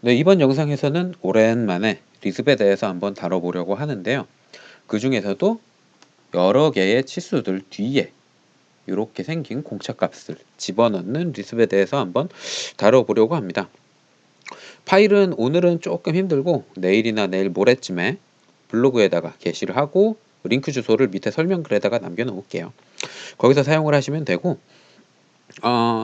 네, 이번 영상에서는 오랜만에 리습에 대해서 한번 다뤄보려고 하는데요. 그 중에서도 여러 개의 치수들 뒤에 이렇게 생긴 공차값을 집어넣는 리습에 대해서 한번 다뤄보려고 합니다. 파일은 오늘은 조금 힘들고 내일이나 내일 모레쯤에 블로그에다가 게시를 하고 링크 주소를 밑에 설명글에다가 남겨놓을게요. 거기서 사용을 하시면 되고,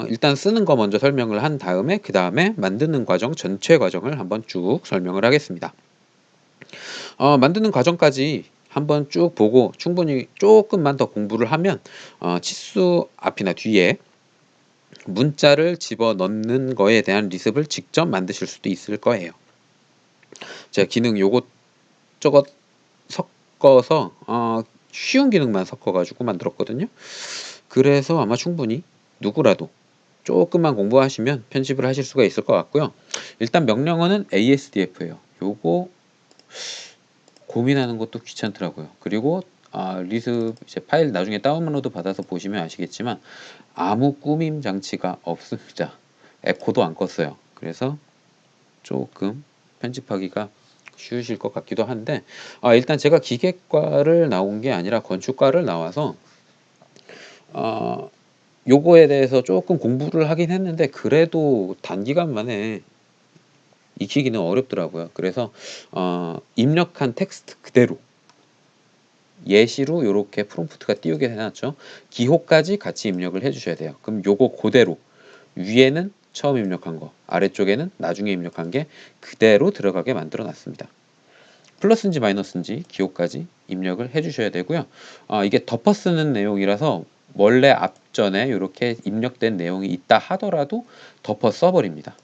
일단 쓰는 거 먼저 설명을 한 다음에 그 다음에 만드는 과정 전체 과정을 한번 쭉 설명을 하겠습니다. 만드는 과정까지 한번 쭉 보고 충분히 조금만 더 공부를 하면 치수 앞이나 뒤에 문자를 집어넣는 거에 대한 리습을 직접 만드실 수도 있을 거예요. 제가 기능 요것 저것 섞어서 쉬운 기능만 섞어가지고 만들었거든요. 그래서 아마 충분히 누구라도 조금만 공부하시면 편집을 하실 수가 있을 것 같고요. 일단 명령어는 ASDF예요. 요거 고민하는 것도 귀찮더라고요. 그리고 리습 이제 파일 나중에 다운로드 받아서 보시면 아시겠지만 아무 꾸밈 장치가 없습니다. 에코도 안 껐어요. 그래서 조금 편집하기가 쉬우실 것 같기도 한데, 일단 제가 기계과를 나온 게 아니라 건축과를 나와서 요거에 대해서 조금 공부를 하긴 했는데 그래도 단기간 만에 익히기는 어렵더라고요. 그래서 입력한 텍스트 그대로 예시로 이렇게 프롬프트가 띄우게 해놨죠. 기호까지 같이 입력을 해주셔야 돼요. 그럼 요거 그대로 위에는 처음 입력한 거, 아래쪽에는 나중에 입력한 게 그대로 들어가게 만들어 놨습니다. 플러스인지 마이너스인지 기호까지 입력을 해주셔야 되고요. 이게 덮어 쓰는 내용이라서 원래 앞전에 이렇게 입력된 내용이 있다 하더라도 덮어 써버립니다.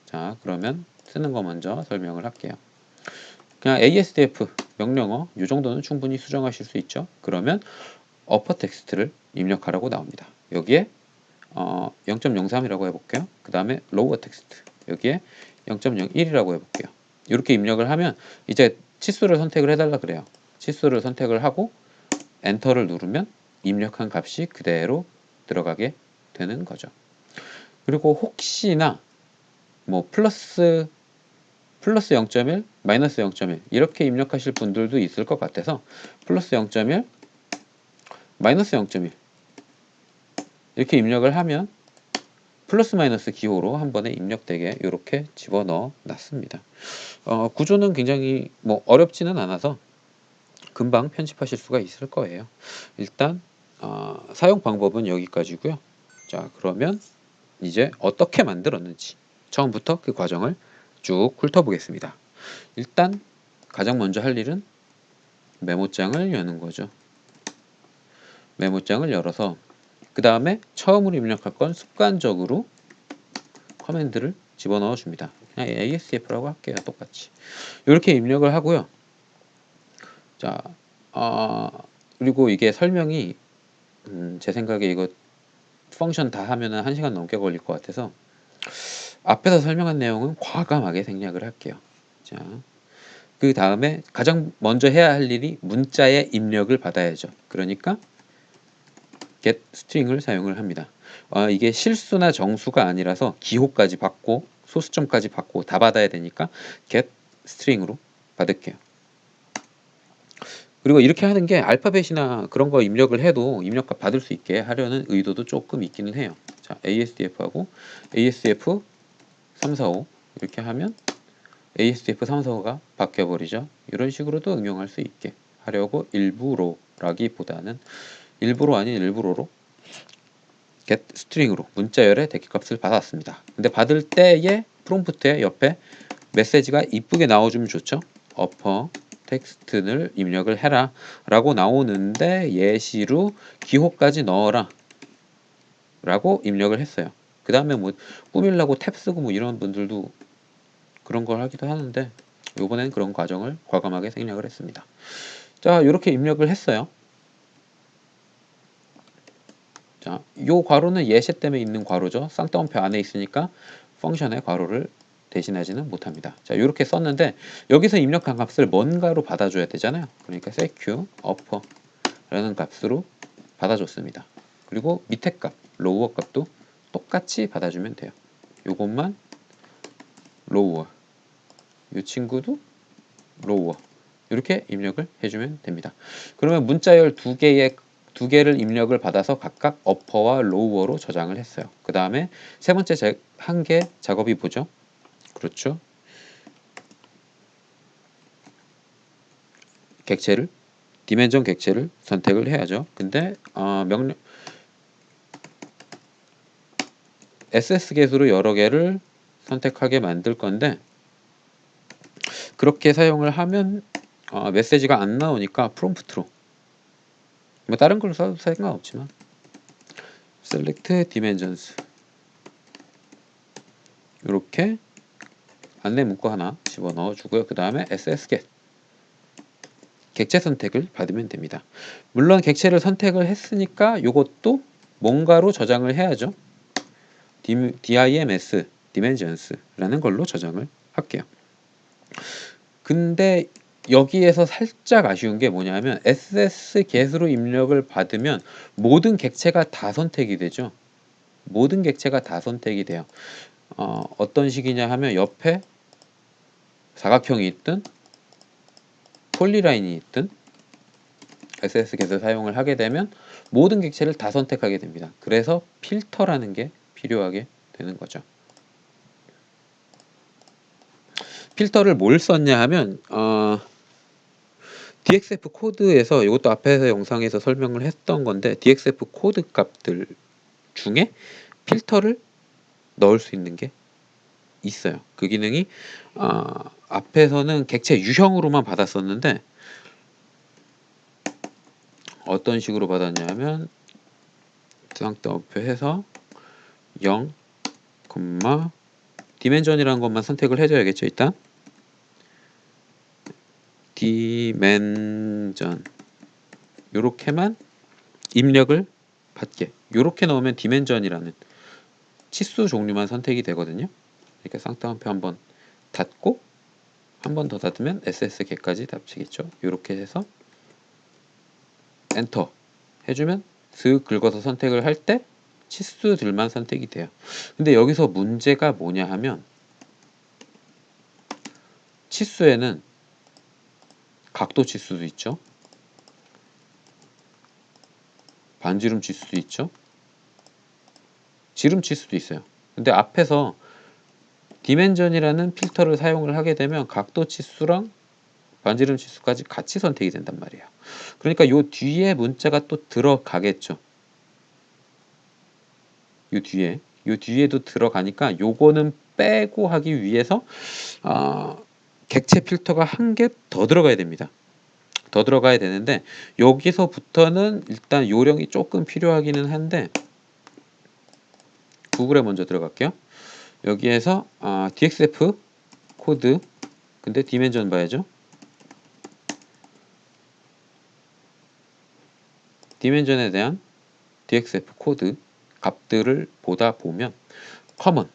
자, 그러면 쓰는 거 먼저 설명을 할게요. 그냥 ASDF 명령어 이 정도는 충분히 수정하실 수 있죠. 그러면 어퍼 텍스트를 입력하라고 나옵니다. 여기에 0.03이라고 해볼게요. 그 다음에 로워 텍스트 여기에 0.01이라고 해볼게요. 이렇게 입력을 하면 이제 치수를 선택을 해달라 그래요. 치수를 선택을 하고 엔터를 누르면 입력한 값이 그대로 들어가게 되는 거죠. 그리고 혹시나 뭐 플러스 0.1, 마이너스 0.1 이렇게 입력하실 분들도 있을 것 같아서 플러스 0.1, 마이너스 0.1 이렇게 입력을 하면 플러스 마이너스 기호로 한 번에 입력되게 이렇게 집어넣어 놨습니다. 구조는 굉장히 뭐 어렵지는 않아서 금방 편집하실 수가 있을 거예요. 일단 사용 방법은 여기까지고요. 자, 그러면 이제 어떻게 만들었는지 처음부터 그 과정을 쭉 훑어보겠습니다. 일단 가장 먼저 할 일은 메모장을 여는 거죠. 메모장을 열어서 그 다음에 처음으로 입력할 건 습관적으로 커맨드를 집어넣어 줍니다. 그냥 ASDF라고 할게요. 똑같이 이렇게 입력을 하고요. 자, 그리고 이게 설명이 제 생각에 이거 펑션 다 하면은 1시간 넘게 걸릴 것 같아서 앞에서 설명한 내용은 과감하게 생략을 할게요. 자, 그 다음에 가장 먼저 해야 할 일이 문자의 입력을 받아야죠. 그러니까 get string을 사용을 합니다. 이게 실수나 정수가 아니라서 기호까지 받고 소수점까지 받고 다 받아야 되니까 get string으로 받을게요. 그리고 이렇게 하는 게 알파벳이나 그런 거 입력을 해도 입력값 받을 수 있게 하려는 의도도 조금 있기는 해요. 자, ASDF하고 ASDF 345 이렇게 하면 ASDF 345가 바뀌어버리죠. 이런 식으로도 응용할 수 있게 하려고 일부러라기보다는 일부러 아닌 일부러로 get string으로 문자열의 대기값을 받았습니다. 근데 받을 때의 프롬프트에 옆에 메시지가 이쁘게 나와주면 좋죠. 어퍼 텍스트를 입력을 해라 라고 나오는데 예시로 기호까지 넣어라 라고 입력을 했어요. 그 다음에 뭐 꾸밀라고 탭 쓰고 뭐 이런 분들도 그런 걸 하기도 하는데 요번엔 그런 과정을 과감하게 생략을 했습니다. 자, 이렇게 입력을 했어요. 자, 요 괄호는 예시 때문에 있는 괄호죠. 쌍따옴표 안에 있으니까 펑션의 괄호를 대신하지는 못합니다. 자, 이렇게 썼는데 여기서 입력한 값을 뭔가로 받아줘야 되잖아요. 그러니까 seq upper라는 값으로 받아줬습니다. 그리고 밑에 값, lower 값도 똑같이 받아주면 돼요. 요것만 lower 이 친구도 로워. 이렇게 입력을 해주면 됩니다. 그러면 문자열 두 개를 입력을 받아서 각각 어퍼와 로워로 저장을 했어요. 그 다음에 세 번째 한개 작업이 뭐죠? 그렇죠. 객체를 디멘전 객체를 선택을 해야죠. 근데 명령 SS 겟으로 여러 개를 선택하게 만들 건데 그렇게 사용을 하면 메시지가 안 나오니까 프롬프트로 뭐 다른 걸로 써도 상관없지만 select dimensions 이렇게 안내 문구 하나 집어넣어 주고요. 그 다음에 ssget 객체 선택을 받으면 됩니다. 물론 객체를 선택을 했으니까 이것도 뭔가로 저장을 해야죠. dims dimensions라는 걸로 저장을 할게요. 근데 여기에서 살짝 아쉬운 게 뭐냐면 ssget으로 입력을 받으면 모든 객체가 다 선택이 되죠. 모든 객체가 다 선택이 돼요. 어떤 식이냐 하면 옆에 사각형이 있든 폴리라인이 있든 ssget을 사용을 하게 되면 모든 객체를 다 선택하게 됩니다. 그래서 필터라는 게 필요하게 되는 거죠. 필터를 뭘 썼냐 하면 DXF 코드에서 이것도 앞에서 영상에서 설명을 했던 건데 DXF 코드 값들 중에 필터를 넣을 수 있는 게 있어요. 그 기능이 앞에서는 객체 유형으로만 받았었는데 어떤 식으로 받았냐면 쌍따옴표 해서 0, 디멘전이라는 것만 선택을 해줘야겠죠. 일단 디멘전 요렇게만 입력을 받게 요렇게 넣으면 디멘전이라는 치수 종류만 선택이 되거든요. 그러니까 쌍따옴표 한번 닫고 한 번 더 닫으면 ssget까지 닫히겠죠. 요렇게 해서 엔터 해주면 슥 긁어서 선택을 할 때 치수들만 선택이 돼요. 근데 여기서 문제가 뭐냐 하면 치수에는 각도 치수도 있죠. 반지름 치수도 있죠. 지름 치수도 있어요. 근데 앞에서 디멘전이라는 필터를 사용을 하게 되면 각도 치수랑 반지름 치수까지 같이 선택이 된단 말이에요. 그러니까 요 뒤에 문자가 또 들어가겠죠. 요 뒤에도 들어가니까 요거는 빼고 하기 위해서 객체 필터가 한 개 더 들어가야 됩니다. 더 들어가야 되는데 여기서부터는 일단 요령이 조금 필요하기는 한데 구글에 먼저 들어갈게요. 여기에서 DXF 코드 근데 디멘전 봐야죠. 디멘전에 대한 DXF 코드 값들을 보다 보면 커먼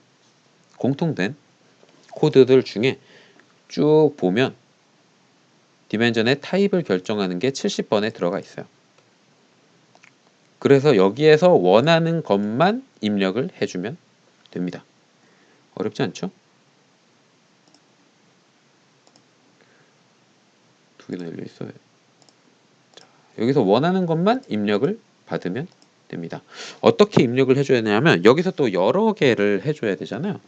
공통된 코드들 중에 쭉 보면 디멘전의 타입을 결정하는 게 70번에 들어가 있어요. 그래서 여기에서 원하는 것만 입력을 해주면 됩니다. 어렵지 않죠? 두 개나 열려 있어요. 자, 여기서 원하는 것만 입력을 받으면 됩니다. 어떻게 입력을 해줘야 되냐면 여기서 또 여러 개를 해줘야 되잖아요.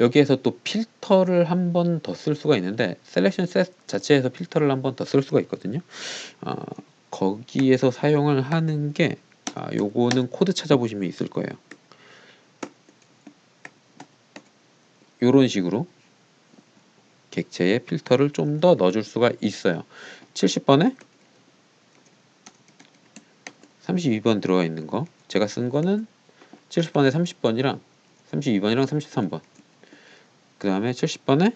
여기에서 또 필터를 한 번 더 쓸 수가 있는데 셀렉션 셋 자체에서 필터를 한 번 더 쓸 수가 있거든요. 거기에서 사용을 하는 게 요거는 코드 찾아보시면 있을 거예요. 요런 식으로 객체에 필터를 좀 더 넣어줄 수가 있어요. 70번에 32번 들어가 있는 거 제가 쓴 거는 70번에 30번이랑 32번이랑 33번 그 다음에 70번에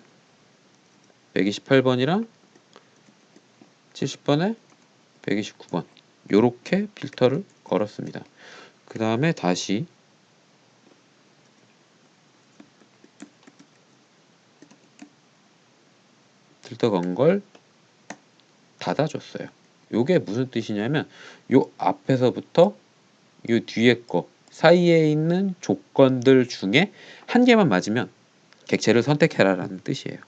128번이랑 70번에 129번 요렇게 필터를 걸었습니다. 그 다음에 다시 필터 건 걸 닫아줬어요. 요게 무슨 뜻이냐면 요 앞에서부터 요 뒤에 거 사이에 있는 조건들 중에 한 개만 맞으면 객체를 선택해라 라는 뜻이에요.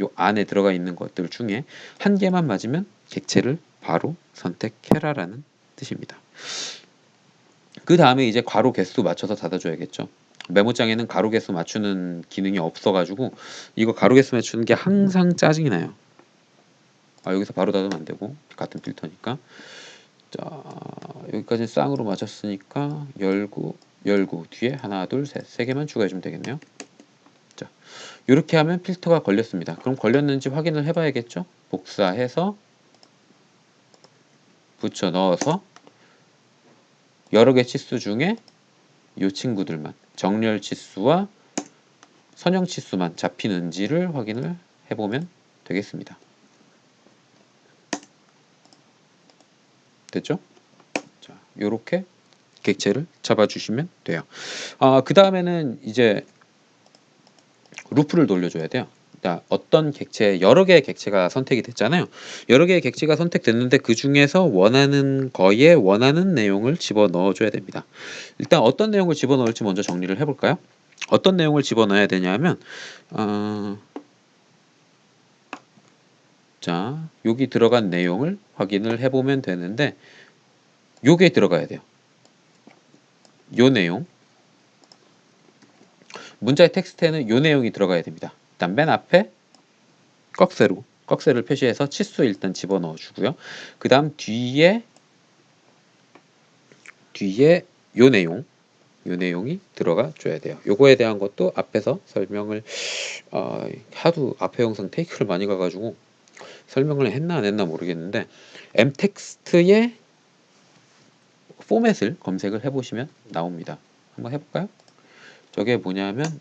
요 안에 들어가 있는 것들 중에 한 개만 맞으면 객체를 바로 선택해라라는 뜻입니다. 그 다음에 이제 괄호 개수 맞춰서 닫아줘야겠죠. 메모장에는 가로 개수 맞추는 기능이 없어가지고 이거 가로 개수 맞추는 게 항상 짜증이 나요. 여기서 바로 닫으면 안 되고 같은 필터니까. 자, 여기까지 쌍으로 맞췄으니까 열고 뒤에 하나 둘 셋 세 개만 추가해주면 되겠네요. 자, 이렇게 하면 필터가 걸렸습니다. 그럼 걸렸는지 확인을 해봐야겠죠. 복사해서 붙여 넣어서 여러 개 치수 중에 이 친구들만 정렬 치수와 선형 치수만 잡히는지를 확인을 해보면 되겠습니다. 됐죠? 자, 요렇게 객체를 잡아주시면 돼요. 그 다음에는 이제 루프를 돌려줘야 돼요. 어떤 객체, 여러 개의 객체가 선택이 됐잖아요. 여러 개의 객체가 선택됐는데 그 중에서 원하는 거에 원하는 내용을 집어 넣어줘야 됩니다. 일단 어떤 내용을 집어 넣을지 먼저 정리를 해볼까요? 어떤 내용을 집어 넣어야 되냐면 자, 여기 들어간 내용을 확인을 해보면 되는데 요게 들어가야 돼요. 요 내용, 문자의 텍스트에는 요 내용이 들어가야 됩니다. 일단 맨 앞에 꺽쇠를 표시해서 치수 일단 집어넣어 주고요. 그 다음 뒤에 요 내용이 들어가 줘야 돼요. 요거에 대한 것도 앞에서 설명을 하도 앞에 영상 테이크를 많이 가가지고 설명을 했나 안 했나 모르겠는데 m텍스트의 포맷을 검색을 해보시면 나옵니다. 한번 해볼까요? 저게 뭐냐면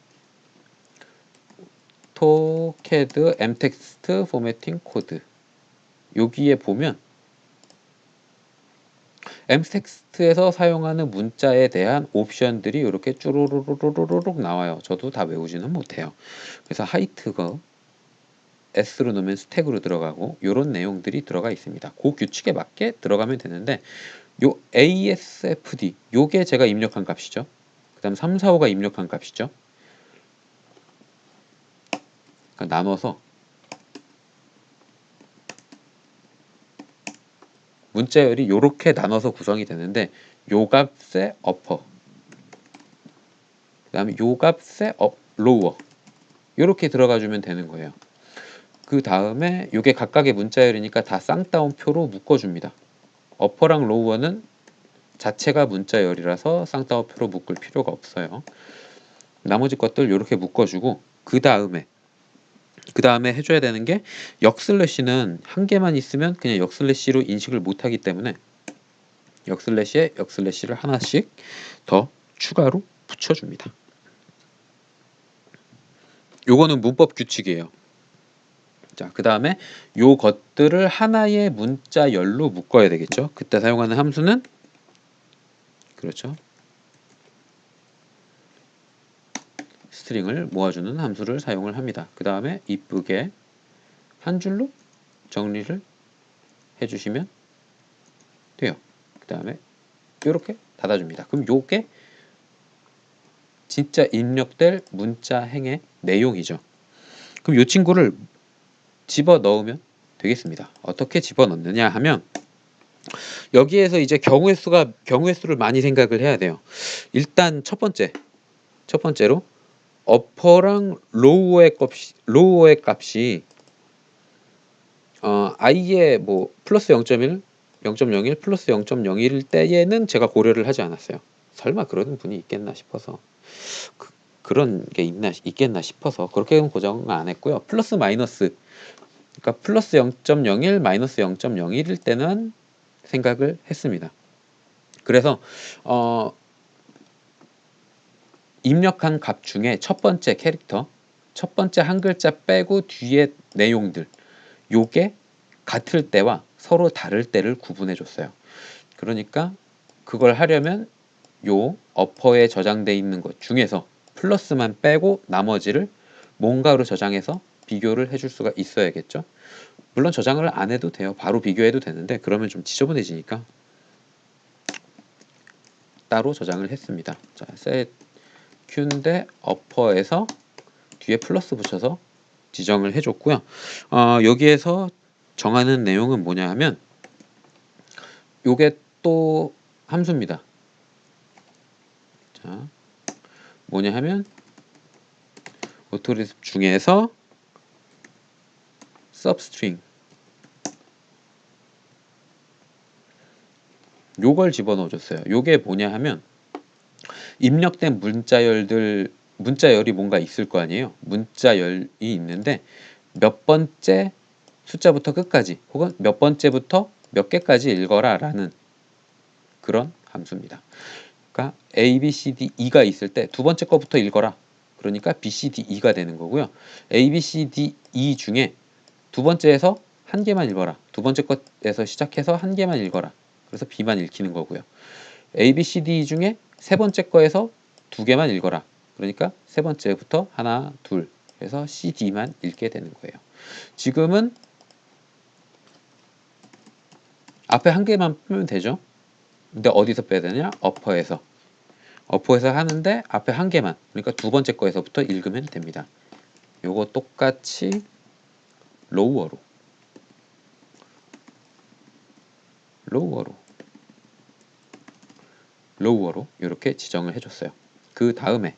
토캐드 m텍스트 포매팅 코드, 여기에 보면 m텍스트에서 사용하는 문자에 대한 옵션들이 이렇게 쭈루루루루룩 나와요. 저도 다 외우지는 못해요. 그래서 하이트가 S로 넣으면 스택으로 들어가고 이런 내용들이 들어가 있습니다. 그 규칙에 맞게 들어가면 되는데 요 ASFD 요게 제가 입력한 값이죠. 그 다음 3, 4, 5가 입력한 값이죠. 그러니까 나눠서 문자열이 요렇게 나눠서 구성이 되는데 요 값의 어퍼, 그 다음에 요 값의 로워 요렇게 들어가 주면 되는 거예요. 그 다음에 요게 각각의 문자열이니까 다 쌍따옴표로 묶어줍니다. 어퍼랑 로워는 자체가 문자열이라서 쌍따옴표로 묶을 필요가 없어요. 나머지 것들 요렇게 묶어주고 그 다음에 해줘야 되는 게 역슬래시는 한 개만 있으면 그냥 역슬래시로 인식을 못하기 때문에 역슬래시에 역슬래시를 하나씩 더 추가로 붙여줍니다. 요거는 문법 규칙이에요. 자, 그 다음에 요 것들을 하나의 문자열로 묶어야 되겠죠. 그때 사용하는 함수는 그렇죠. 스트링을 모아주는 함수를 사용을 합니다. 그 다음에 이쁘게 한 줄로 정리를 해주시면 돼요. 그 다음에 이렇게 닫아줍니다. 그럼 요게 진짜 입력될 문자행의 내용이죠. 그럼 이 친구를 집어넣으면 되겠습니다. 어떻게 집어넣느냐 하면 여기에서 이제 경우의 수를 많이 생각을 해야 돼요. 일단 첫 번째로 어퍼랑 로우의 값이 i의 뭐 플러스 0.1, 0.01, 플러스 0.01일 때에는 제가 고려를 하지 않았어요. 설마 그러는 분이 있겠나 싶어서 그런 게 있겠나 싶어서 그렇게는 고정을 안 했고요. 플러스 마이너스, 그러니까 플러스 0.01, 마이너스 0.01일 때는 생각을 했습니다. 그래서 입력한 값 중에 첫 번째 캐릭터, 첫 번째 한 글자 빼고 뒤에 내용들 요게 같을 때와 서로 다를 때를 구분해 줬어요. 그러니까 그걸 하려면 요 어퍼에 저장돼 있는 것 중에서 플러스만 빼고 나머지를 뭔가로 저장해서 비교를 해줄 수가 있어야겠죠. 물론 저장을 안 해도 돼요. 바로 비교해도 되는데 그러면 좀 지저분해지니까 따로 저장을 했습니다. 자, set q인데 어퍼에서 뒤에 플러스 붙여서 지정을 해줬고요. 여기에서 정하는 내용은 뭐냐 하면 요게 또 함수입니다. 자, 뭐냐 하면 오토리스프 중에서 substring 요걸 집어넣어 줬어요. 요게 뭐냐 하면 입력된 문자열이 뭔가 있을 거 아니에요. 문자열이 있는데 몇 번째 숫자부터 끝까지 혹은 몇 번째부터 몇 개까지 읽어라 라는 그런 함수입니다. 그러니까 A, B, C, D, E가 있을 때 두 번째 거부터 읽어라. 그러니까 B, C, D, E가 되는 거고요. A, B, C, D, E 중에 두 번째에서 한 개만 읽어라. 두 번째 것에서 시작해서 한 개만 읽어라. 그래서 B만 읽히는 거고요. A, B, C, D 중에 세 번째 거에서 두 개만 읽어라. 그러니까 세 번째부터 하나, 둘 해서 C, D만 읽게 되는 거예요. 지금은 앞에 한 개만 빼면 되죠. 근데 어디서 빼야 되냐? 어퍼에서 하는데 앞에 한 개만, 그러니까 두 번째 거에서부터 읽으면 됩니다. 요거 똑같이 로우어로 이렇게 지정을 해줬어요. 그 다음에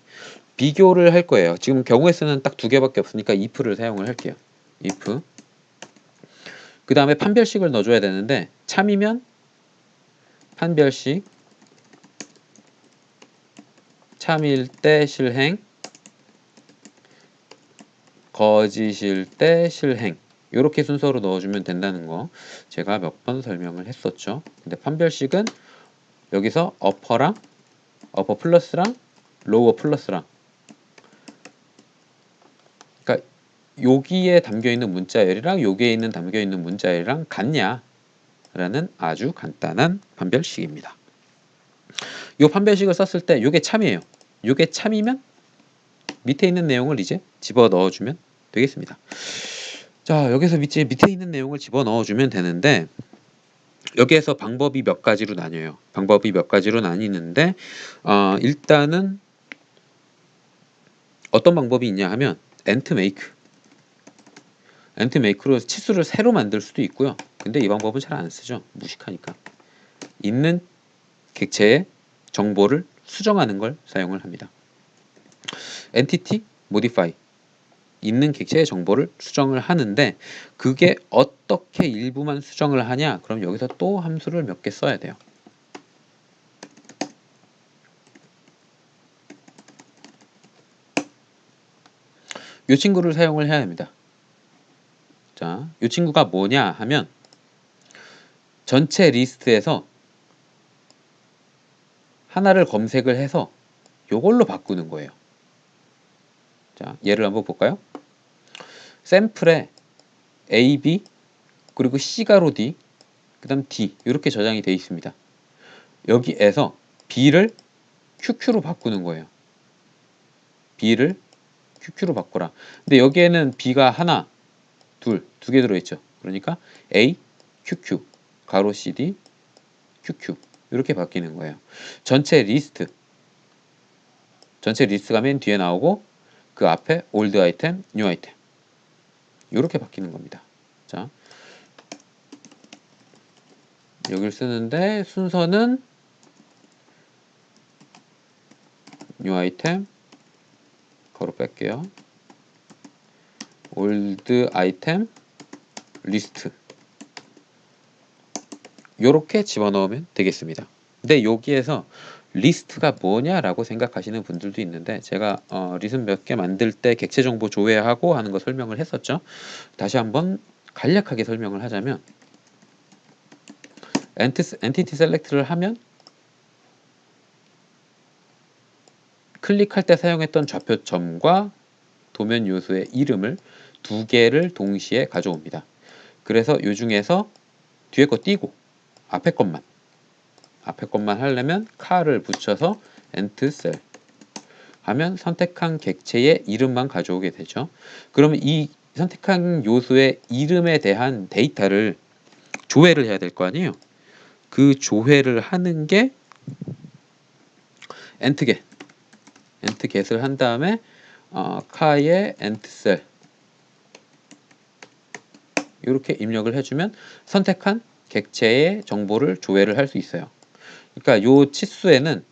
비교를 할 거예요. 지금 경우의 수는 딱 두 개밖에 없으니까 if를 사용을 할게요. if. 그 다음에 판별식을 넣어줘야 되는데 참이면 판별식, 참일 때 실행, 거짓일 때 실행. 이렇게 순서로 넣어주면 된다는 거 제가 몇 번 설명을 했었죠. 근데 판별식은 여기서 어퍼 플러스랑 로우 플러스랑, 그러니까 여기에 담겨있는 문자열이랑 여기에 담겨있는 문자열이랑 같냐 라는 아주 간단한 판별식입니다. 이 판별식을 썼을 때 이게 참이에요. 이게 참이면 밑에 있는 내용을 이제 집어넣어주면 되겠습니다. 자, 여기서 밑에 있는 내용을 집어넣어주면 되는데 여기에서 방법이 몇 가지로 나뉘어요. 방법이 몇 가지로 나뉘는데 일단은 어떤 방법이 있냐 하면 엔트메이크로 치수를 새로 만들 수도 있고요. 근데 이 방법은 잘 안 쓰죠. 무식하니까. 있는 객체의 정보를 수정하는 걸 사용을 합니다. entity modify, 있는 객체의 정보를 수정을 하는데 그게 어떻게 일부만 수정을 하냐? 그럼 여기서 또 함수를 몇 개 써야 돼요. 이 친구를 사용을 해야 합니다. 자, 이 친구가 뭐냐 하면 전체 리스트에서 하나를 검색을 해서 이걸로 바꾸는 거예요. 자, 예를 한번 볼까요? 샘플에 A, B 그리고 C 가로 D 그 다음 D 이렇게 저장이 되어 있습니다. 여기에서 B를 QQ로 바꾸는 거예요. B를 QQ로 바꿔라. 근데 여기에는 B가 하나, 두 개 들어있죠. 그러니까 A, QQ, 가로 CD, QQ 이렇게 바뀌는 거예요. 전체 리스트가 맨 뒤에 나오고 그 앞에 올드 아이템, 뉴 아이템 이렇게 바뀌는 겁니다. 자, 여기를 쓰는데 순서는 뉴 아이템 바로 뺄게요. 올드 아이템 리스트 요렇게 집어넣으면 되겠습니다. 근데 여기에서 리스트가 뭐냐라고 생각하시는 분들도 있는데 제가 리슨 몇 개 만들 때 객체 정보 조회하고 하는 거 설명을 했었죠. 다시 한번 간략하게 설명을 하자면 엔티티 셀렉트를 하면 클릭할 때 사용했던 좌표점과 도면 요소의 이름을 두 개를 동시에 가져옵니다. 그래서 이 중에서 뒤에 거 띄고 앞에 것만 하려면 칼을 붙여서 엔트셀 하면 선택한 객체의 이름만 가져오게 되죠. 그러면 이 선택한 요소의 이름에 대한 데이터를 조회를 해야 될 거 아니에요. 그 조회를 하는 게 엔트겟을 한 다음에 카의 엔트셀 이렇게 입력을 해주면 선택한 객체의 정보를 조회를 할 수 있어요. 그러니까 요 치수에는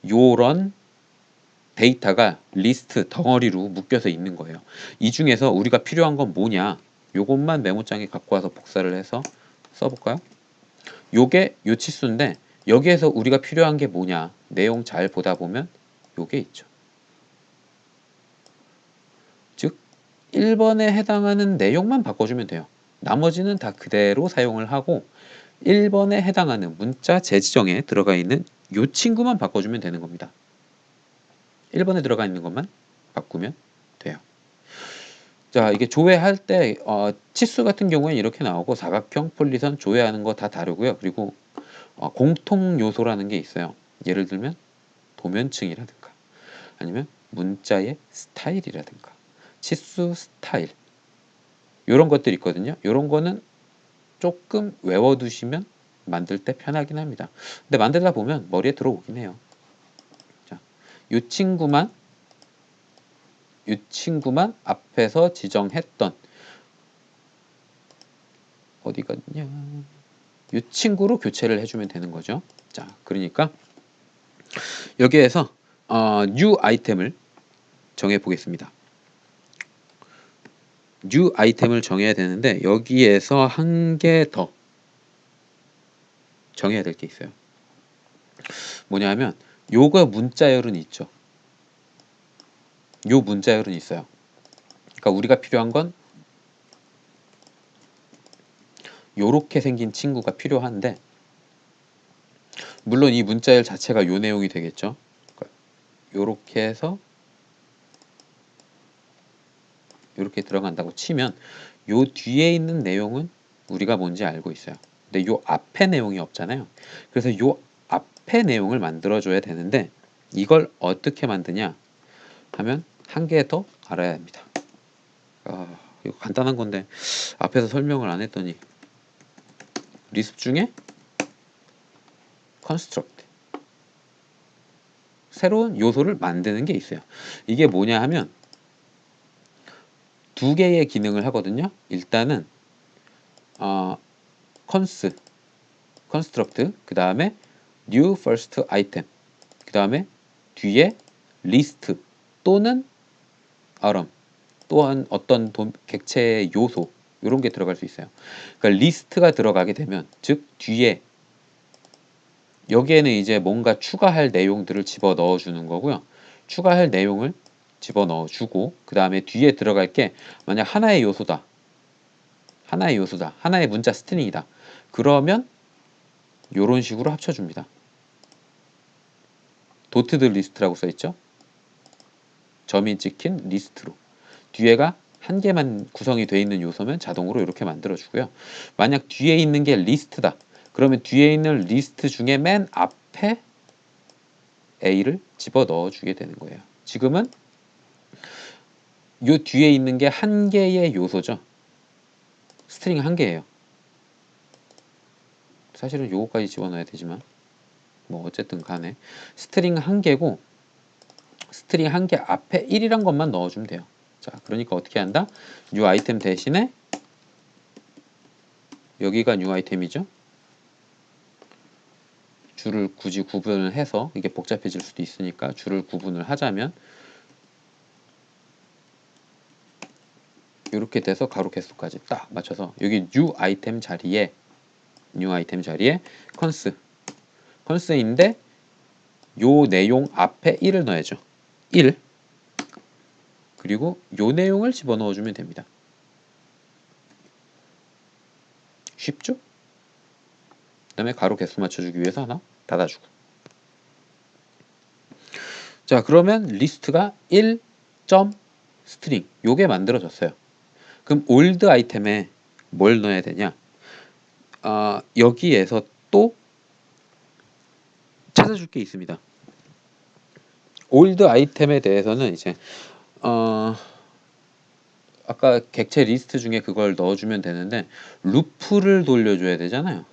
요런 데이터가 리스트 덩어리로 묶여서 있는 거예요. 이 중에서 우리가 필요한 건 뭐냐, 요것만 메모장에 갖고 와서 복사를 해서 써볼까요? 요게 요 치수인데 여기에서 우리가 필요한 게 뭐냐, 내용 잘 보다 보면 요게 있죠. 즉 1번에 해당하는 내용만 바꿔주면 돼요. 나머지는 다 그대로 사용을 하고 1번에 해당하는 문자 재지정에 들어가 있는 요 친구만 바꿔주면 되는 겁니다. 1번에 들어가 있는 것만 바꾸면 돼요. 자, 이게 조회할 때 치수 같은 경우에는 이렇게 나오고 사각형, 폴리선 조회하는 거 다 다르고요. 그리고 공통 요소라는 게 있어요. 예를 들면 도면층이라든가 아니면 문자의 스타일이라든가 치수 스타일 이런 것들이 있거든요. 이런 거는 조금 외워두시면 만들 때 편하긴 합니다. 근데 만들다 보면 머리에 들어오긴 해요. 자, 이 친구만 앞에서 지정했던 어디 갔냐? 이 친구로 교체를 해주면 되는 거죠. 자, 그러니까 여기에서 new 아이템을 정해 보겠습니다. new 아이템을 정해야 되는데 여기에서 한 개 더 정해야 될 게 있어요. 뭐냐면 요거 문자열은 있죠. 요 문자열은 있어요. 그러니까 우리가 필요한 건 요렇게 생긴 친구가 필요한데 물론 이 문자열 자체가 요 내용이 되겠죠. 그러니까 요렇게 해서 요렇게 들어간다고 치면 요 뒤에 있는 내용은 우리가 뭔지 알고 있어요. 근데 요 앞에 내용이 없잖아요. 그래서 요 앞에 내용을 만들어줘야 되는데 이걸 어떻게 만드냐 하면 한 개 더 알아야 합니다. 이거 간단한 건데 앞에서 설명을 안 했더니 리스트 중에 construct 새로운 요소를 만드는 게 있어요. 이게 뭐냐 하면 두 개의 기능을 하거든요. 일단은 construct 그 다음에 new first item 그 다음에 뒤에 list 또는 alarm 또한 어떤 객체의 요소 이런 게 들어갈 수 있어요. 그러니까 리스트가 들어가게 되면 즉 뒤에 여기에는 이제 뭔가 추가할 내용들을 집어 넣어 주는 거고요. 추가할 내용을 집어 넣어 주고 그 다음에 뒤에 들어갈 게 만약 하나의 요소다. 하나의 문자 스트링이다. 그러면 요런 식으로 합쳐줍니다. 도트드 리스트라고 써있죠. 점이 찍힌 리스트로 뒤에가 한 개만 구성이 되어 있는 요소면 자동으로 이렇게 만들어주고요. 만약 뒤에 있는 게 리스트다. 그러면 뒤에 있는 리스트 중에 맨 앞에 A를 집어 넣어주게 되는 거예요. 지금은 요 뒤에 있는 게 한 개의 요소죠. 스트링 한 개예요. 사실은 요거까지 집어넣어야 되지만 뭐 어쨌든 간에 스트링 한 개고 스트링 한 개 앞에 1이란 것만 넣어주면 돼요. 자, 그러니까 어떻게 한다? new 아이템 대신에 여기가 new 아이템이죠. 줄을 굳이 구분을 해서 이게 복잡해질 수도 있으니까 줄을 구분을 하자면 이렇게 돼서 가로 개수까지 딱 맞춰서 여기 new 아이템 자리에 const인데 요 내용 앞에 1을 넣어야죠. 1 그리고 요 내용을 집어넣어 주면 됩니다. 쉽죠? 그 다음에 가로 개수 맞춰주기 위해서 하나 닫아주고. 자, 그러면 리스트가 1. 스트링 요게 만들어졌어요. 그럼 올드 아이템에 뭘 넣어야 되냐? 여기에서 또 찾아줄 게 있습니다. 올드 아이템에 대해서는 이제 아까 객체 리스트 중에 그걸 넣어주면 되는데 루프를 돌려줘야 되잖아요.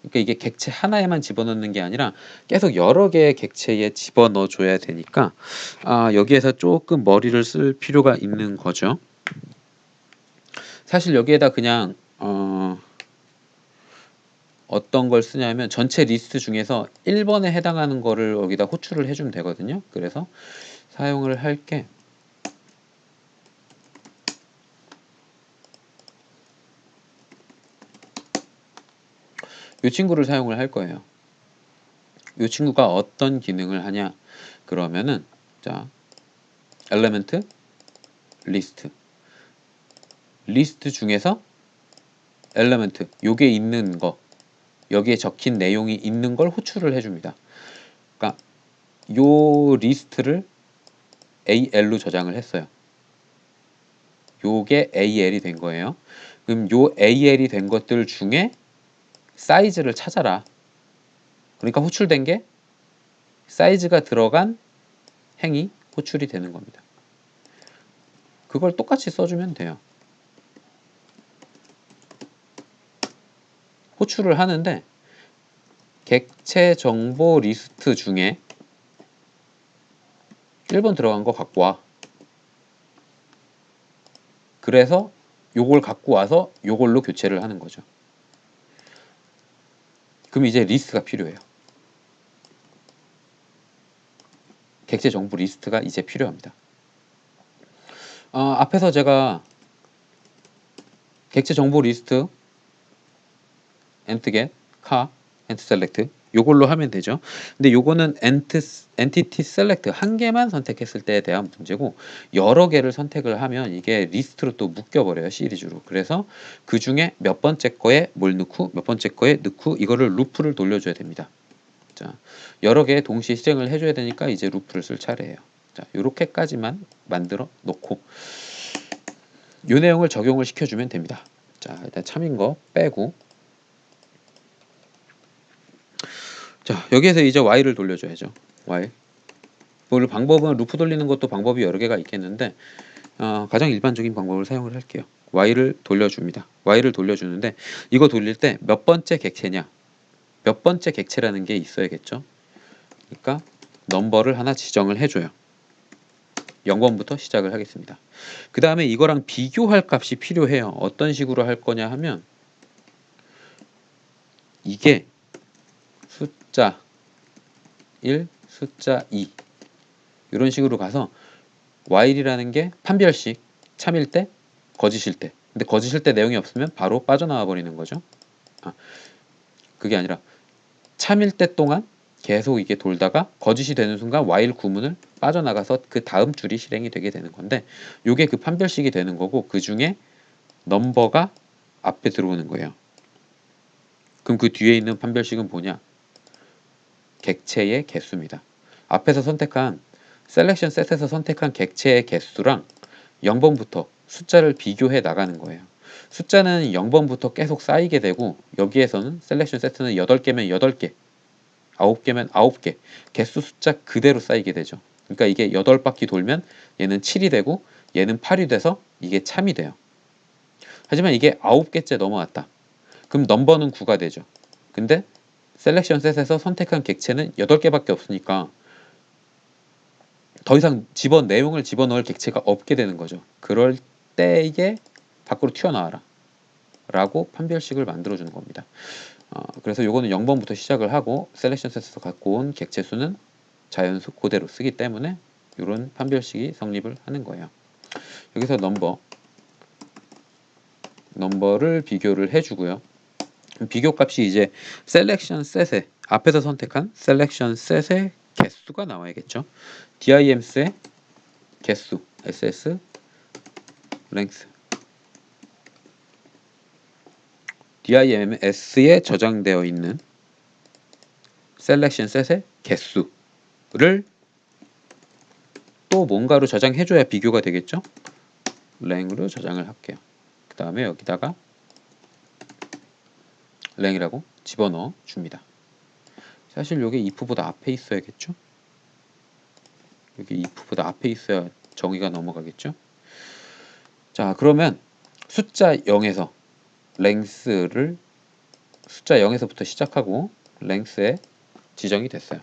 그러니까 이게 객체 하나에만 집어넣는 게 아니라 계속 여러 개의 객체에 집어넣어 줘야 되니까 여기에서 조금 머리를 쓸 필요가 있는 거죠. 사실 여기에다 그냥 어떤 걸 쓰냐면 전체 리스트 중에서 1번에 해당하는 거를 여기다 호출을 해주면 되거든요. 그래서 사용을 할 게 이 친구를 사용을 할 거예요. 이 친구가 어떤 기능을 하냐 그러면은 자 엘리멘트 리스트 중에서 엘리멘트 요게 있는 거 여기에 적힌 내용이 있는 걸 호출을 해줍니다. 그러니까 요 리스트를 AL로 저장을 했어요. 요게 AL이 된 거예요. 그럼 요 AL이 된 것들 중에 사이즈를 찾아라. 그러니까 호출된 게 사이즈가 들어간 행이 호출이 되는 겁니다. 그걸 똑같이 써주면 돼요. 호출을 하는데 객체 정보 리스트 중에 1번 들어간 거 갖고 와. 그래서 요걸 갖고 와서 요걸로 교체를 하는 거죠. 그럼 이제 리스트가 필요해요. 객체 정보 리스트가 이제 필요합니다. 앞에서 제가 객체 정보 리스트 entget, car, entselect 요걸로 하면 되죠. 근데 요거는 entity select 한 개만 선택했을 때에 대한 문제고 여러 개를 선택을 하면 이게 리스트로 또 묶여버려요. 시리즈로. 그래서 그 중에 몇 번째 거에 뭘 넣고 몇 번째 거에 넣고 이거를 루프를 돌려줘야 됩니다. 자, 여러 개 동시에 실행을 해줘야 되니까 이제 루프를 쓸 차례예요. 자, 요렇게까지만 만들어 놓고 요 내용을 적용을 시켜주면 됩니다. 자, 일단 참인 거 빼고 자, 여기에서 이제 y를 돌려줘야죠. y. 뭐 방법은 루프 돌리는 것도 방법이 여러 개가 있겠는데 가장 일반적인 방법을 사용을 할게요. y를 돌려줍니다. y를 돌려주는데 이거 돌릴 때 몇 번째 객체냐? 몇 번째 객체라는 게 있어야겠죠. 그러니까 넘버를 하나 지정을 해줘요. 0번부터 시작을 하겠습니다. 그 다음에 이거랑 비교할 값이 필요해요. 어떤 식으로 할 거냐 하면 이게 숫자 1, 숫자 2 이런 식으로 가서 while이라는 게 판별식 참일 때, 거짓일 때. 근데 거짓일 때 내용이 없으면 바로 빠져나와 버리는 거죠. 그게 아니라 참일 때 동안 계속 이게 돌다가 거짓이 되는 순간 while 구문을 빠져나가서 그 다음 줄이 실행이 되게 되는 건데 요게 그 판별식이 되는 거고 그 중에 넘버가 앞에 들어오는 거예요. 그럼 그 뒤에 있는 판별식은 뭐냐? 객체의 개수입니다. 앞에서 선택한 셀렉션 셋에서 선택한 객체의 개수랑 0번부터 숫자를 비교해 나가는 거예요. 숫자는 0번부터 계속 쌓이게 되고 여기에서는 셀렉션 세트는 8개면 8개 9개면 9개 개수 숫자 그대로 쌓이게 되죠. 그러니까 이게 8바퀴 돌면 얘는 7이 되고 얘는 8이 돼서 이게 참이 돼요. 하지만 이게 9개째 넘어왔다. 그럼 넘버는 9가 되죠. 근데 셀렉션 셋에서 선택한 객체는 8개밖에 없으니까 더 이상 내용을 집어넣을 객체가 없게 되는 거죠. 그럴 때에 밖으로 튀어나와라 라고 판별식을 만들어주는 겁니다. 그래서 요거는 0번부터 시작을 하고 셀렉션 셋에서 갖고 온 객체 수는 자연수 그대로 쓰기 때문에 이런 판별식이 성립을 하는 거예요. 여기서 넘버를 비교를 해주고요. 비교 값이 이제 셀렉션 셋에 앞에서 선택한 셀렉션 셋의 개수가 나와야겠죠. dims의 개수 ss length dims에 저장되어 있는 셀렉션 셋의 개수를 또 뭔가로 저장해줘야 비교가 되겠죠. 랭으로 저장을 할게요. 그 다음에 여기다가 랭이라고 집어넣어 줍니다. 사실 이게 if보다 앞에 있어야겠죠. 여기 if보다 앞에 있어야 정의가 넘어가겠죠. 자, 그러면 숫자 0에서 랭스를 숫자 0에서부터 시작하고 랭스에 지정이 됐어요.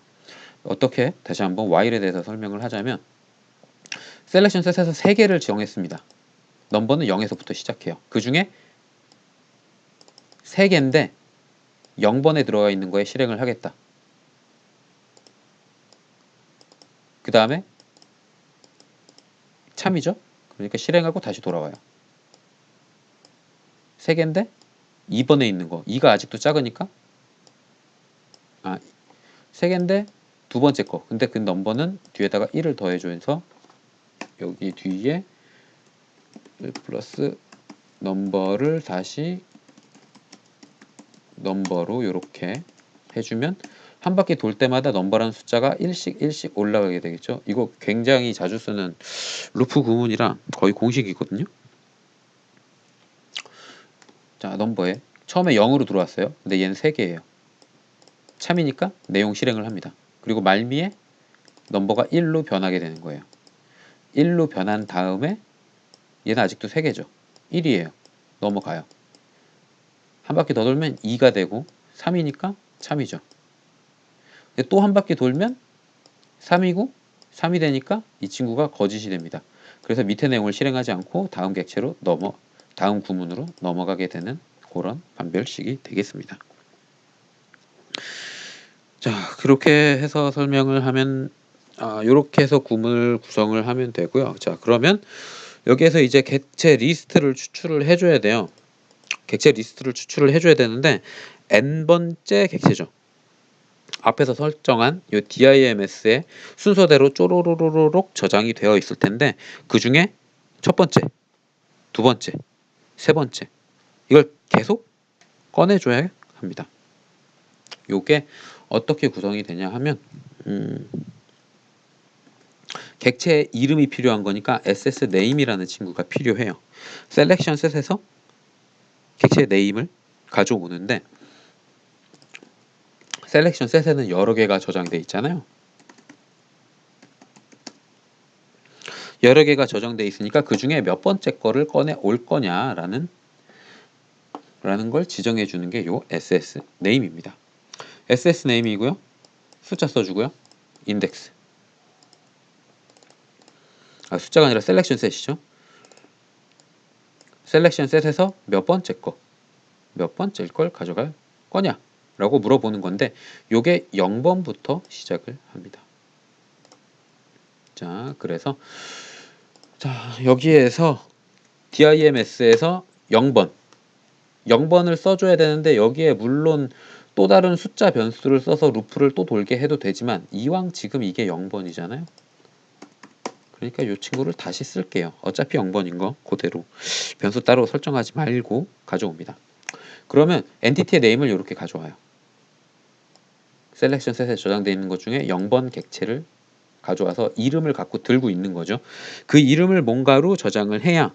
어떻게? 다시 한번 while에 대해서 설명을 하자면 셀렉션 셋에서 3개를 정했습니다. 넘버는 0에서부터 시작해요. 그 중에 3개인데 0번에 들어가 있는 거에 실행을 하겠다. 그 다음에 참이죠. 그러니까 실행하고 다시 돌아와요. 3개인데 2번에 있는 거, 2가 아직도 작으니까 3개인데 두 번째 거, 근데 그 넘버는 뒤에다가 1을 더해줘서 여기 뒤에 1 플러스 넘버를 다시 넘버로 이렇게 해주면 한 바퀴 돌 때마다 넘버라는 숫자가 1씩 올라가게 되겠죠. 이거 굉장히 자주 쓰는 루프 구문이라 거의 공식이거든요. 자, 넘버에 처음에 0으로 들어왔어요. 근데 얘는 3개예요. 참이니까 내용 실행을 합니다. 그리고 말미에 넘버가 1로 변하게 되는 거예요. 1로 변한 다음에 얘는 아직도 3개죠. 1이에요. 넘어가요. 한 바퀴 더 돌면 2가 되고 3이니까 참이죠. 또 한 바퀴 돌면 3이고 3이 되니까 이 친구가 거짓이 됩니다. 그래서 밑에 내용을 실행하지 않고 다음 객체로 다음 구문으로 넘어가게 되는 그런 반별식이 되겠습니다. 자, 그렇게 해서 설명을 하면 이렇게 해서 구문을 구성을 하면 되고요. 자, 그러면 여기에서 이제 객체 리스트를 추출을 해줘야 돼요. 객체 리스트를 추출을 해줘야 되는데 n번째 객체죠. 앞에서 설정한 이 DIMS의 순서대로 쪼로로로록 저장이 되어 있을 텐데 그 중에 첫 번째, 두 번째, 세 번째 이걸 계속 꺼내줘야 합니다. 요게 어떻게 구성이 되냐 하면 객체 이름이 필요한 거니까 SS name이라는 친구가 필요해요. 셀렉션 셋에서 객체 네임을 가져오는데 셀렉션 셋에는 여러 개가 저장돼 있잖아요. 여러 개가 저장돼 있으니까 그 중에 몇 번째 거를 꺼내 올 거냐라는 걸 지정해 주는 게 요 SS name입니다. SS name이고요. 숫자 써주고요. 인덱스. 숫자가 아니라 셀렉션 셋이죠. 셀렉션 셋에서 몇 번째 걸 가져갈 거냐 라고 물어보는 건데 요게 0번부터 시작을 합니다. 자, 그래서 여기에서 DIMS에서 0번을 써줘야 되는데 여기에 물론 또 다른 숫자 변수를 써서 루프를 또 돌게 해도 되지만 이왕 지금 이게 0번이잖아요. 그러니까 이 친구를 다시 쓸게요. 어차피 0번인 거 그대로 변수 따로 설정하지 말고 가져옵니다. 그러면 엔티티의 네임을 이렇게 가져와요. 셀렉션 셋에 저장되어 있는 것 중에 0번 객체를 가져와서 이름을 갖고 들고 있는 거죠. 그 이름을 뭔가로 저장을 해야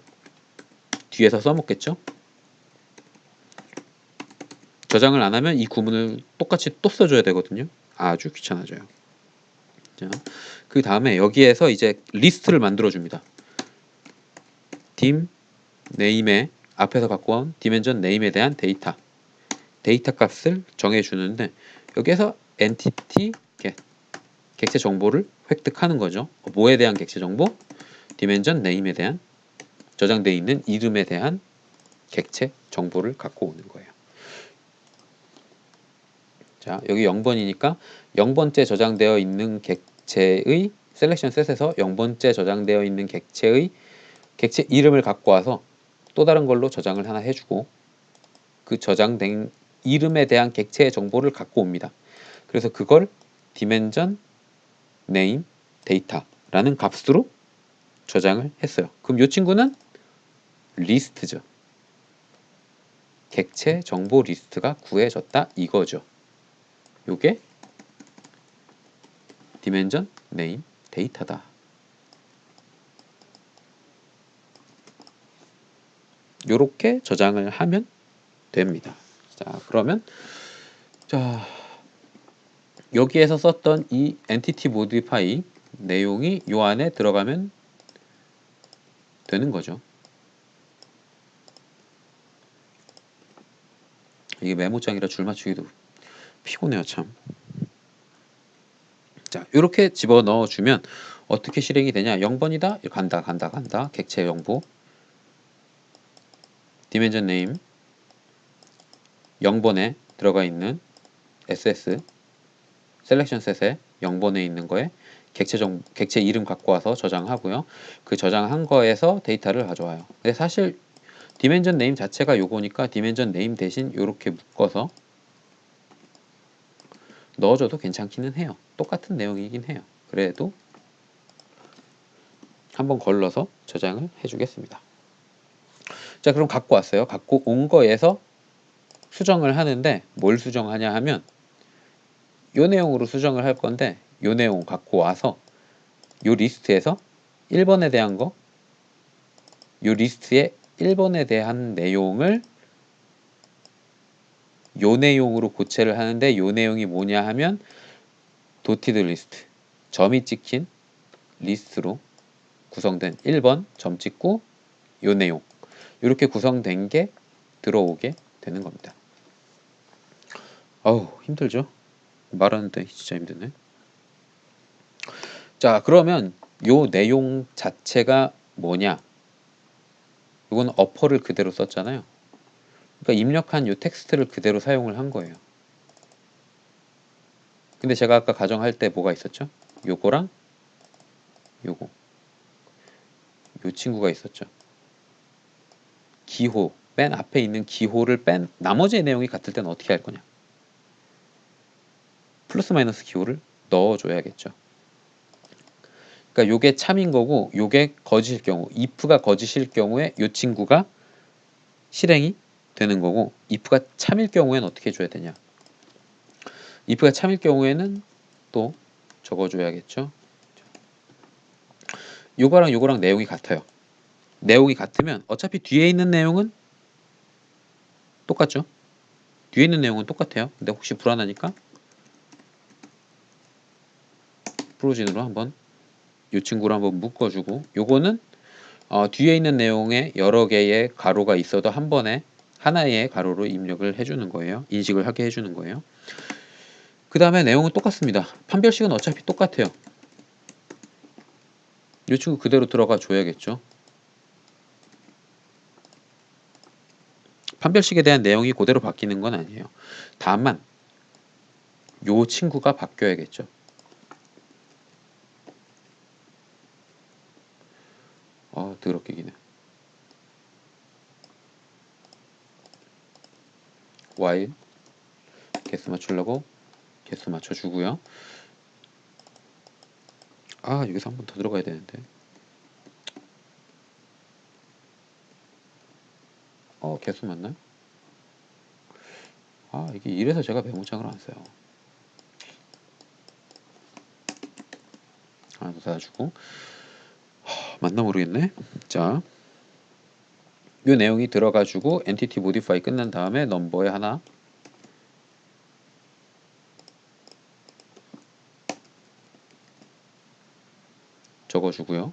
뒤에서 써먹겠죠. 저장을 안 하면 이 구문을 똑같이 또 써줘야 되거든요. 아주 귀찮아져요. 자, 그 다음에 여기에서 이제 리스트를 만들어 줍니다. dim name에 앞에서 갖고 온 dimension name에 대한 데이터 값을 정해 주는데 여기에서 entity get 객체 정보를 획득하는 거죠. 뭐에 대한 객체 정보? dimension name에 대한 저장되어 있는 이름에 대한 객체 정보를 갖고 오는 거예요. 자, 여기 0번이니까 0번째 저장되어 있는 객체의 셀렉션 셋에서 0번째 저장되어 있는 객체의 객체 이름을 갖고 와서 또 다른 걸로 저장을 하나 해주고 그 저장된 이름에 대한 객체의 정보를 갖고 옵니다. 그래서 그걸 dimension name data라는 값으로 저장을 했어요. 그럼 이 친구는 리스트죠. 객체 정보 리스트가 구해졌다 이거죠. 요게 dimension name data다. 요렇게 저장을 하면 됩니다. 자, 그러면 여기에서 썼던 이 entity modify 내용이 요 안에 들어가면 되는 거죠. 이게 메모장이라 줄 맞추기도 피곤해요, 참. 자, 이렇게 집어넣어 주면 어떻게 실행이 되냐? 0번이다. 간다. 객체 정보. dimension name 0번에 들어가 있는 ss 셀렉션 셋에 0번에 있는 거에 객체 이름 갖고 와서 저장하고요. 그 저장한 거에서 데이터를 가져와요. 근데 사실 디멘전 네임 자체가 요거니까 디멘전 네임 대신 요렇게 묶어서 넣어줘도 괜찮기는 해요. 똑같은 내용이긴 해요. 그래도 한번 걸러서 저장을 해주겠습니다. 자, 그럼 갖고 왔어요. 갖고 온 거에서 수정을 하는데 뭘 수정하냐 하면 요 내용으로 수정을 할 건데 요 내용 갖고 와서 요 리스트에서 1번에 대한 거, 요 리스트에 1번에 대한 내용을 요 내용으로 고체를 하는데 요 내용이 뭐냐 하면 도티드 리스트, 점이 찍힌 리스트로 구성된 1번 점 찍고 요 내용 이렇게 구성된 게 들어오게 되는 겁니다. 어우 힘들죠? 말하는데 진짜 힘드네. 자, 그러면 요 내용 자체가 뭐냐? 이건 어퍼를 그대로 썼잖아요. 그러니까 입력한 요 텍스트를 그대로 사용을 한 거예요. 근데 제가 아까 가정할 때 뭐가 있었죠? 요거랑 요거 요 친구가 있었죠. 기호 맨 앞에 있는 기호를 뺀 나머지의 내용이 같을 때는 어떻게 할 거냐? 플러스 마이너스 기호를 넣어줘야겠죠. 그러니까 요게 참인 거고 요게 거짓일 경우 if가 거짓일 경우에 요 친구가 실행이 되는 거고 if가 참일 경우에는 어떻게 해줘야 되냐? if가 참일 경우에는 또 적어줘야겠죠. 요거랑 요거랑 내용이 같아요. 내용이 같으면 어차피 뒤에 있는 내용은 똑같죠. 뒤에 있는 내용은 똑같아요. 근데 혹시 불안하니까 프로진으로 한번 이 친구를 한번 묶어주고 요거는 뒤에 있는 내용에 여러 개의 가로가 있어도 한 번에 하나의 가로로 입력을 해주는 거예요. 인식을 하게 해주는 거예요. 그 다음에 내용은 똑같습니다. 판별식은 어차피 똑같아요. 이 친구 그대로 들어가 줘야겠죠. 판별식에 대한 내용이 그대로 바뀌는 건 아니에요. 다만 요 친구가 바뀌어야겠죠. 더럽게 기네. while 개수 맞추려고 개수 맞춰주고요. 여기서 한 번 더 들어가야 되는데. 개수 맞나요? 이게 이래서 제가 메모장을 안 써요. 하나 더 닫아주고. 맞나 모르겠네. 자, 요 내용이 들어가지고 entity modify 끝난 다음에 넘버에 하나 적어주고요.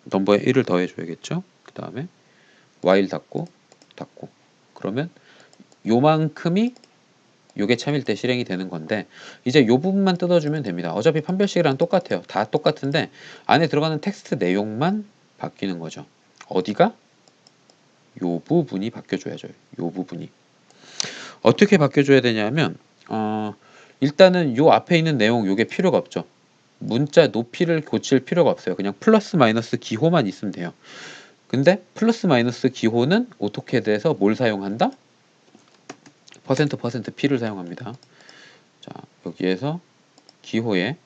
넘버에 1을 더해줘야겠죠. 그 다음에 while 닫고 그러면 요만큼이 요게 참일 때 실행이 되는 건데 이제 요 부분만 뜯어주면 됩니다. 어차피 판별식이랑 똑같아요. 다 똑같은데 안에 들어가는 텍스트 내용만 바뀌는 거죠. 어디가? 요 부분이 바뀌어줘야죠. 요 부분이 어떻게 바뀌어줘야 되냐면 일단은 요 앞에 있는 내용 요게 필요가 없죠. 문자 높이를 고칠 필요가 없어요. 그냥 플러스 마이너스 기호만 있으면 돼요. 근데 플러스 마이너스 기호는 오토캐드에서 뭘 사용한다? 퍼센트 P를 사용합니다. 자, 여기에서 기호에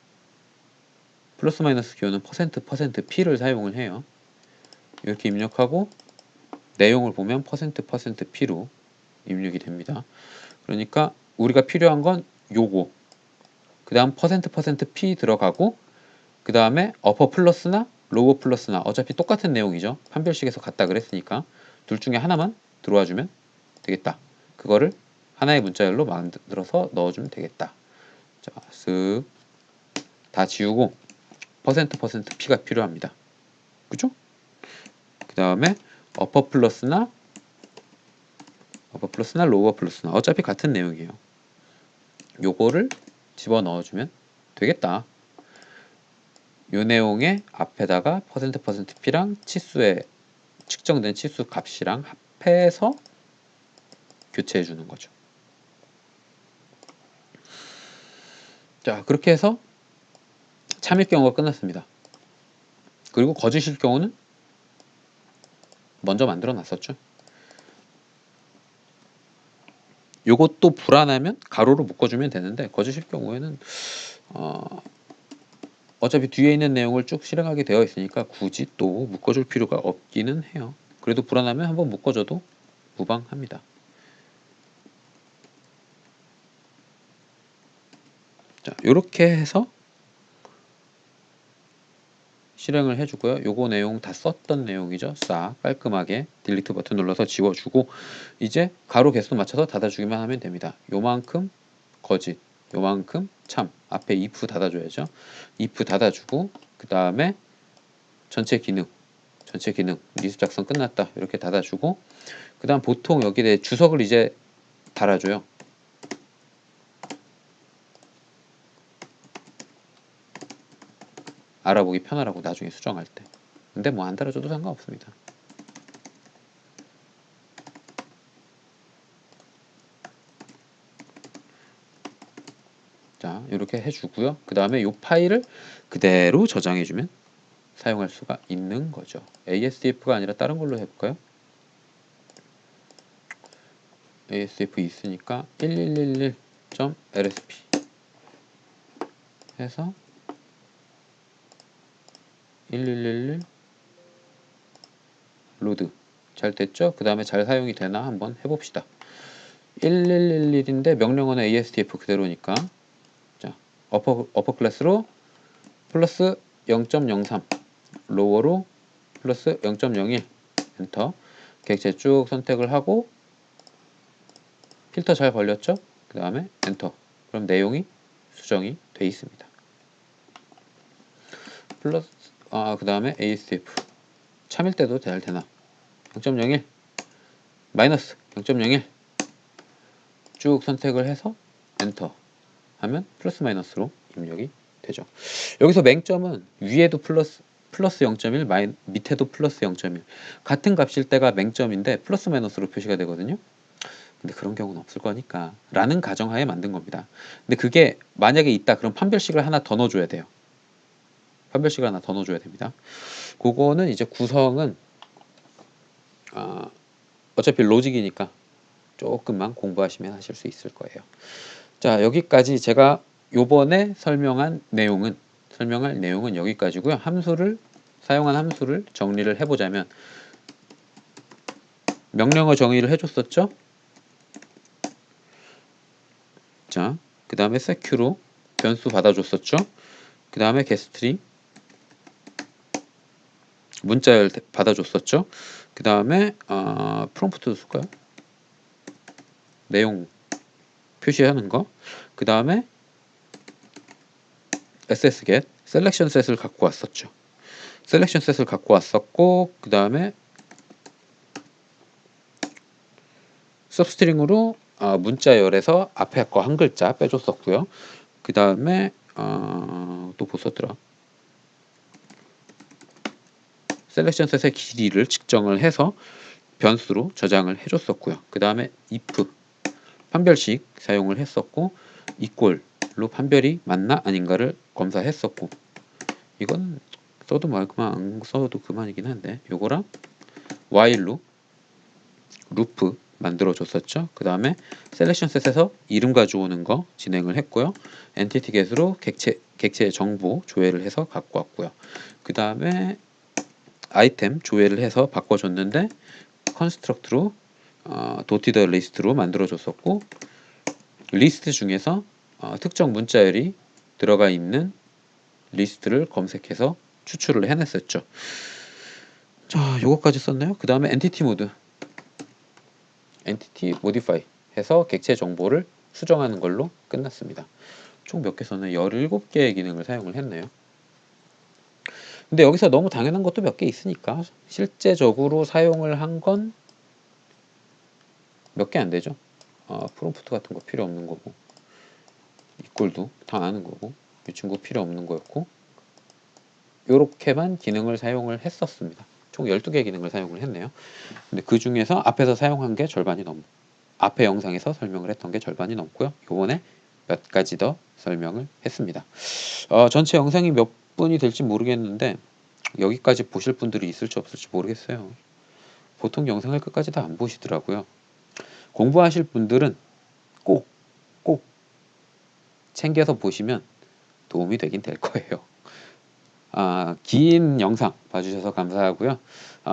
플러스 마이너스 기호는 퍼센트 P를 사용을 해요. 이렇게 입력하고 내용을 보면 퍼센트 P로 입력이 됩니다. 그러니까 우리가 필요한 건 요거 그 다음 퍼센트 P 들어가고 그 다음에 어퍼 플러스나 로우 플러스나 어차피 똑같은 내용이죠. 판별식에서 같다 그랬으니까 둘 중에 하나만 들어와 주면 되겠다. 그거를 하나의 문자열로 만들어서 넣어주면 되겠다. 자, 쓱 다 지우고 퍼센트 P가 필요합니다. 그죠? 그 다음에 어퍼 플러스나 로우 플러스나 어차피 같은 내용이에요. 요거를 집어 넣어주면 되겠다. 요 내용의 앞에다가 퍼센트 P랑 치수에 측정된 치수 값이랑 합해서 교체해 주는 거죠. 자, 그렇게 해서 참일 경우가 끝났습니다. 그리고 거짓일 경우는 먼저 만들어 놨었죠. 요것도 불안하면 가로로 묶어주면 되는데, 거짓일 경우에는 어차피 뒤에 있는 내용을 쭉 실행하게 되어 있으니까 굳이 또 묶어줄 필요가 없기는 해요. 그래도 불안하면 한번 묶어줘도 무방합니다. 자, 요렇게 해서 실행을 해주고요. 요거 내용 다 썼던 내용이죠. 싹 깔끔하게 딜리트 버튼 눌러서 지워주고, 이제 가로 개수 맞춰서 닫아주기만 하면 됩니다. 요만큼 거짓, 요만큼 참, 앞에 if 닫아줘야죠. if 닫아주고, 그 다음에 전체 기능 리스트 작성 끝났다 이렇게 닫아주고, 그 다음 보통 여기에 주석을 이제 달아줘요. 알아보기 편하라고 나중에 수정할 때. 근데 뭐 안 달아줘도 상관없습니다. 자, 이렇게 해주고요. 그 다음에 이 파일을 그대로 저장해주면 사용할 수가 있는 거죠. ASDF가 아니라 다른 걸로 해볼까요? ASDF 있으니까 1111.lsp 해서 1111 로드 잘 됐죠? 그 다음에 잘 사용이 되나 한번 해봅시다. 1111인데 명령어는 ASDF 그대로니까, 자, 어퍼 클래스로 플러스 0.03, 로어로 플러스 0.01, 엔터. 객체 쭉 선택을 하고 필터 잘 걸렸죠? 그 다음에 엔터. 그럼 내용이 수정이 돼 있습니다. 플러스 그 다음에 ASDF 참일 때도 잘 되나? 0.01 마이너스 0.01 쭉 선택을 해서 엔터 하면 플러스 마이너스로 입력이 되죠. 여기서 맹점은 위에도 플러스 0.1 밑에도 플러스 0.1 같은 값일 때가 맹점인데 플러스 마이너스로 표시가 되거든요. 근데 그런 경우는 없을 거니까 라는 가정하에 만든 겁니다. 근데 그게 만약에 있다 그럼 판별식을 하나 더 넣어줘야 돼요. 판별식을 하나 더 넣어줘야 됩니다. 그거는 이제 구성은 어차피 로직이니까 조금만 공부하시면 하실 수 있을 거예요. 자, 여기까지 제가 요번에 설명할 내용은 여기까지고요. 사용한 함수를 정리를 해보자면, 명령어 정의를 해줬었죠. 자, 그 다음에 secu로 변수 받아줬었죠. 그 다음에 getString 문자열 받아줬었죠. 그 다음에 프롬프트도 쓸까요? 내용 표시하는 거. 그 다음에 ssget 셀렉션 셋을 갖고 왔었죠. 셀렉션 셋을 갖고 왔었고, 그 다음에 서브스트링으로 문자열에서 앞에 거 한 글자 빼줬었고요. 그 다음에 또 뭐 썼더라? 셀렉션 셋의 길이를 측정을 해서 변수로 저장을 해줬었고요. 그 다음에 if 판별식 사용을 했었고, equal로 판별이 맞나 아닌가를 검사했었고, 이건 써도 그만 안 써도 그만이긴 한데, 요거랑 while로 루프 만들어 줬었죠. 그 다음에 셀렉션 셋에서 이름 가져오는 거 진행을 했고요. 엔티티 get으로 객체의 정보 조회를 해서 갖고 왔고요. 그 다음에 아이템 조회를 해서 바꿔줬는데 컨스트럭트로 도티드 리스트로 만들어 줬었고, 리스트 중에서 특정 문자열이 들어가 있는 리스트를 검색해서 추출을 해냈었죠. 자, 요거까지 썼나요? 그 다음에 엔티티 모드 엔티티 모디파이 해서 객체 정보를 수정하는 걸로 끝났습니다. 총 몇 개 썼나요? 17개의 기능을 사용을 했네요. 근데 여기서 너무 당연한 것도 몇 개 있으니까 실제적으로 사용을 한 건 몇 개 안 되죠. 프롬프트 같은 거 필요 없는 거고, 이꼴도 다 아는 거고, 이 친구 필요 없는 거였고, 요렇게만 기능을 사용을 했었습니다. 총 12개 기능을 사용을 했네요. 근데 그 중에서 앞에서 사용한 게 절반이 넘고, 앞에 영상에서 설명을 했던 게 절반이 넘고요. 요번에 몇 가지 더 설명을 했습니다. 전체 영상이 몇 분이 될지 모르겠는데 여기까지 보실 분들이 있을지 없을지 모르겠어요. 보통 영상을 끝까지 다 안 보시더라고요. 공부하실 분들은 꼭 챙겨서 보시면 도움이 되긴 될 거예요. 긴 영상 봐주셔서 감사하고요.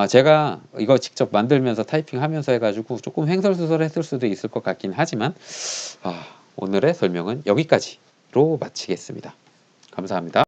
제가 이거 직접 만들면서 타이핑하면서 해가지고 조금 횡설수설했을 수도 있을 것 같긴 하지만 오늘의 설명은 여기까지로 마치겠습니다. 감사합니다.